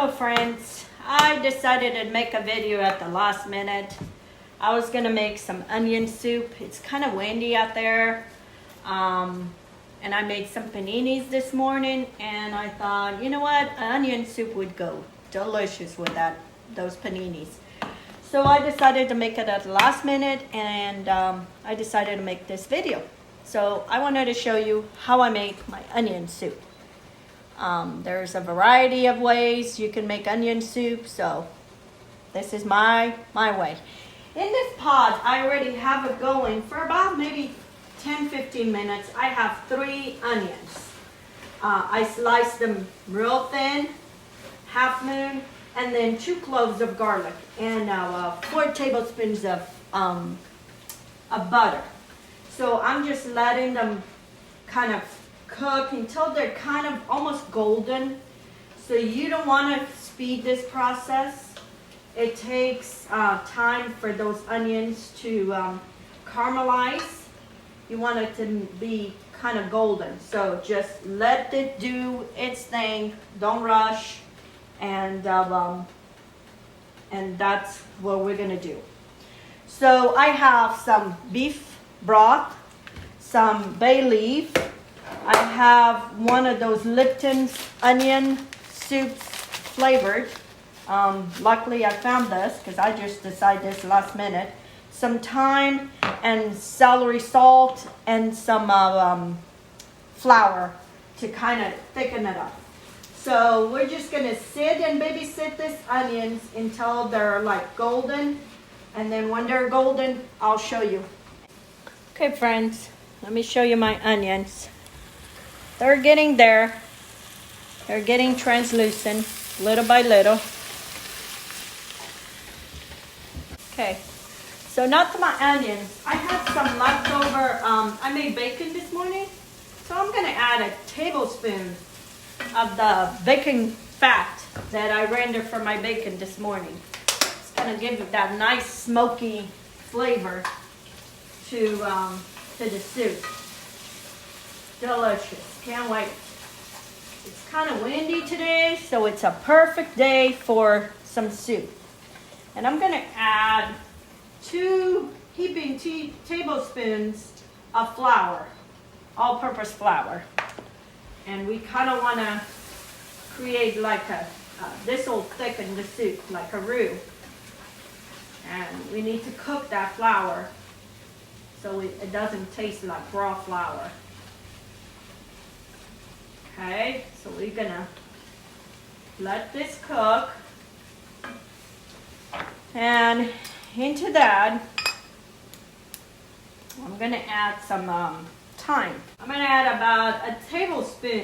Hello friends, I decided to make a video at the last minute. I was gonna make some onion soup. It's kind of windy out there. And I made some paninis this morning and I thought, you know what, onion soup would go delicious with those paninis. So I decided to make it at the last minute and I decided to make this video. So I wanted to show you how I make my onion soup. There's a variety of ways you can make onion soup, so this is my way. In this pot, I already have it going for about maybe 10-15 minutes. I have 3 onions. I sliced them real thin, half moon, and then 2 cloves of garlic and 4 tablespoons of butter. So I'm just letting them kind of cook until they're kind of almost golden. So you don't want to speed this process. It takes time for those onions to caramelize. You want it to be kind of golden. So just let it do its thing. Don't rush. And that's what we're gonna do. So I have some beef broth, some bay leaf. I have one of those Lipton's onion soups flavored. Luckily I found this because I just decided this last minute. Some thyme and celery salt and some flour to kind of thicken it up. So we're just gonna sit and babysit these onions until they're like golden. And then when they're golden, I'll show you. Okay friends, let me show you my onions. They're getting there. They're getting translucent little by little. Okay, so now to my onions. I had some leftover, I made bacon this morning. So I'm gonna add a tablespoon of the bacon fat that I rendered for my bacon this morning. It's gonna give it that nice smoky flavor to the soup. Delicious. Can't wait. It's kind of windy today, so it's a perfect day for some soup. And I'm going to add 2 heaping tablespoons of flour, all-purpose flour. And we kind of want to create like this will thicken the soup like a roux. And we need to cook that flour so it doesn't taste like raw flour. Okay, so we're gonna let this cook. And into that, I'm gonna add some thyme. I'm gonna add about a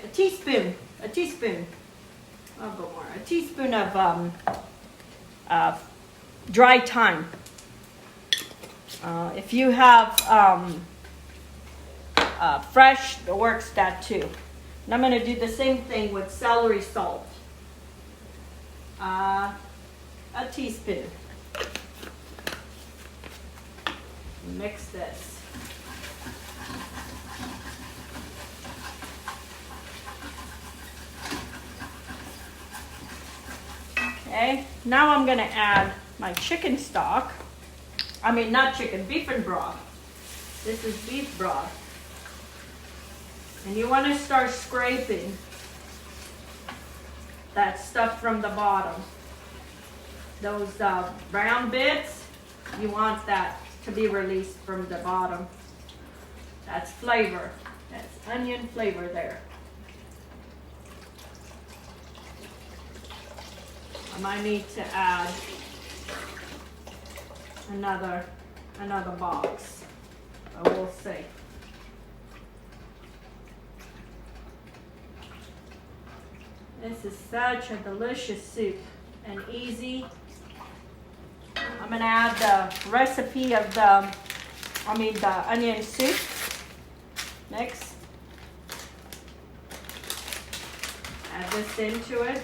teaspoon of dry thyme. If you have fresh, it works that too. And I'm going to do the same thing with celery salt. A teaspoon. Mix this. Okay, now I'm going to add my chicken stock. I mean, not chicken, beef and broth. This is beef broth. And you want to start scraping that stuff from the bottom. Those brown bits, you want that to be released from the bottom. That's flavor. That's onion flavor there. I might need to add another box. But we'll see. This is such a delicious soup and easy. I'm gonna add the recipe of the onion soup mix. Add this into it.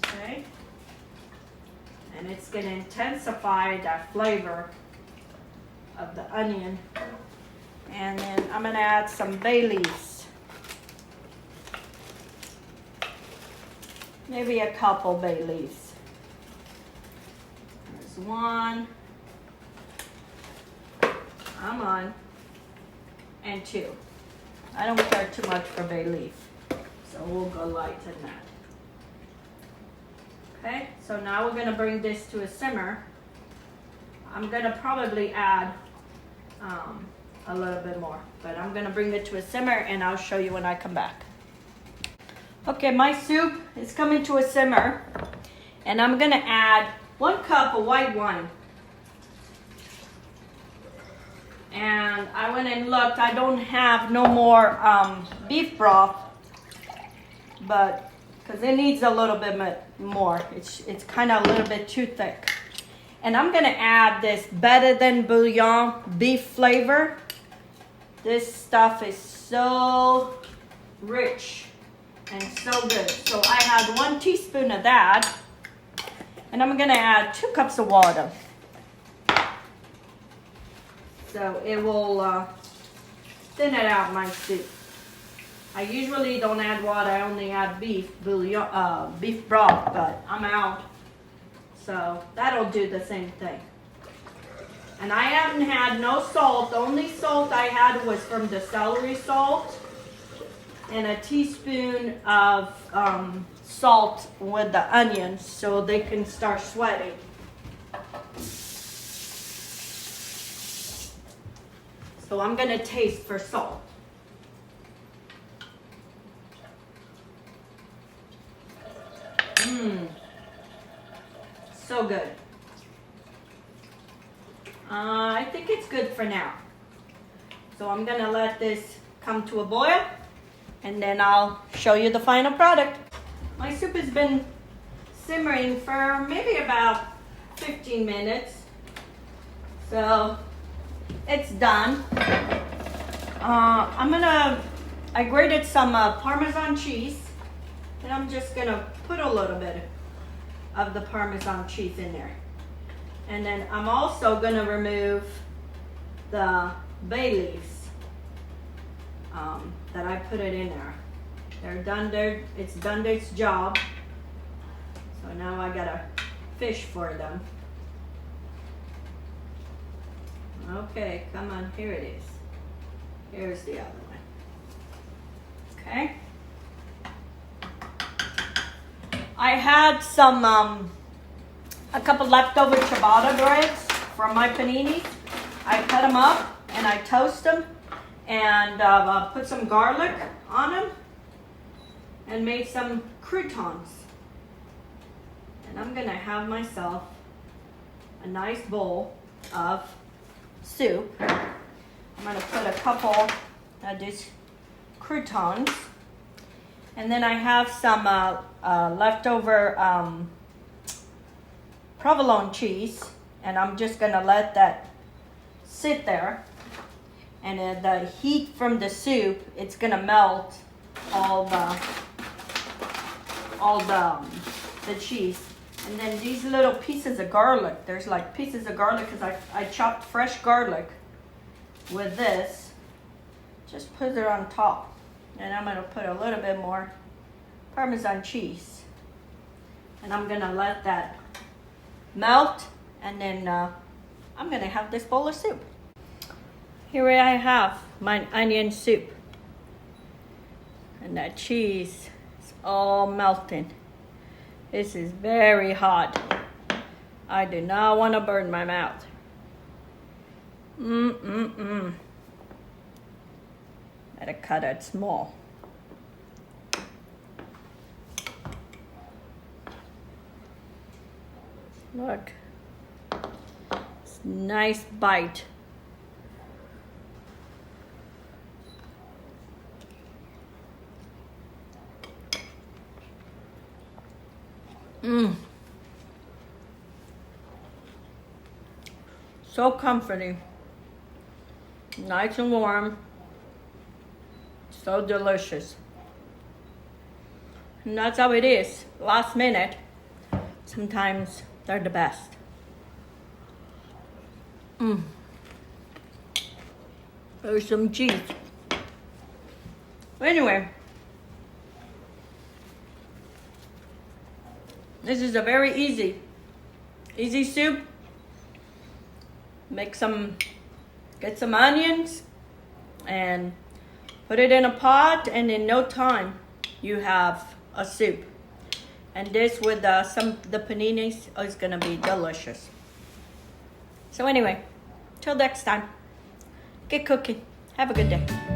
Okay. And it's gonna intensify that flavor of the onion. And then I'm gonna add some bay leaves. maybe a couple bay leaves. There's one. Come on. And two. I don't care too much for bay leaf, so we'll go light in that. Okay, so now we're gonna bring this to a simmer. I'm gonna probably add a little bit more, but I'm gonna bring it to a simmer and I'll show you when I come back. Okay, my soup is coming to a simmer and I'm gonna add 1 cup of white wine. And I went and looked, I don't have no more beef broth, but because it needs a little bit more. It's kind of a little bit too thick. And I'm gonna add this better than bouillon beef flavor. This stuff is so rich and so good. So I had 1 teaspoon of that. And I'm gonna add 2 cups of water. So it will thin it out my soup. I usually don't add water, I only add beef broth, but I'm out. So that'll do the same thing. And I haven't had no salt. The only salt I had was from the celery salt and a teaspoon of salt with the onions so they can start sweating. So I'm gonna taste for salt. So good. I think it's good for now. So I'm gonna let this come to a boil and then I'll show you the final product. My soup has been simmering for maybe about 15 minutes. So it's done. I grated some Parmesan cheese and I'm just gonna put a little bit of the Parmesan cheese in there. And then I'm also gonna remove the bay leaves that I put it in there. It's done its job. So now I gotta fish for them. Okay, come on, here it is. Here's the other one. Okay. I had some, a couple leftover ciabatta breads from my paninis. I cut them up and I toast them and put some garlic on them and made some croutons. And I'm gonna have myself a nice bowl of soup. I'm gonna put a couple of these croutons. And then I have some leftover provolone cheese, and I'm just gonna let that sit there. And the heat from the soup, it's gonna melt all the cheese. And then these little pieces of garlic, there's like pieces of garlic because I chopped fresh garlic with this. Just put it on top. And I'm gonna put a little bit more Parmesan cheese. And I'm gonna let that melt. And then I'm gonna have this bowl of soup. Here I have my onion soup. And that cheese is all melting. This is very hot. I do not want to burn my mouth. Better cut it small. Look, it's a nice bite. So comforting, nice and warm, so delicious. And that's how it is, last minute. Sometimes they're the best. There's some cheese. Anyway, This is a very easy soup. Get some onions and put it in a pot, and in no time you have a soup. And this with the paninis is gonna be delicious. So anyway, till next time, get cooking. Have a good day.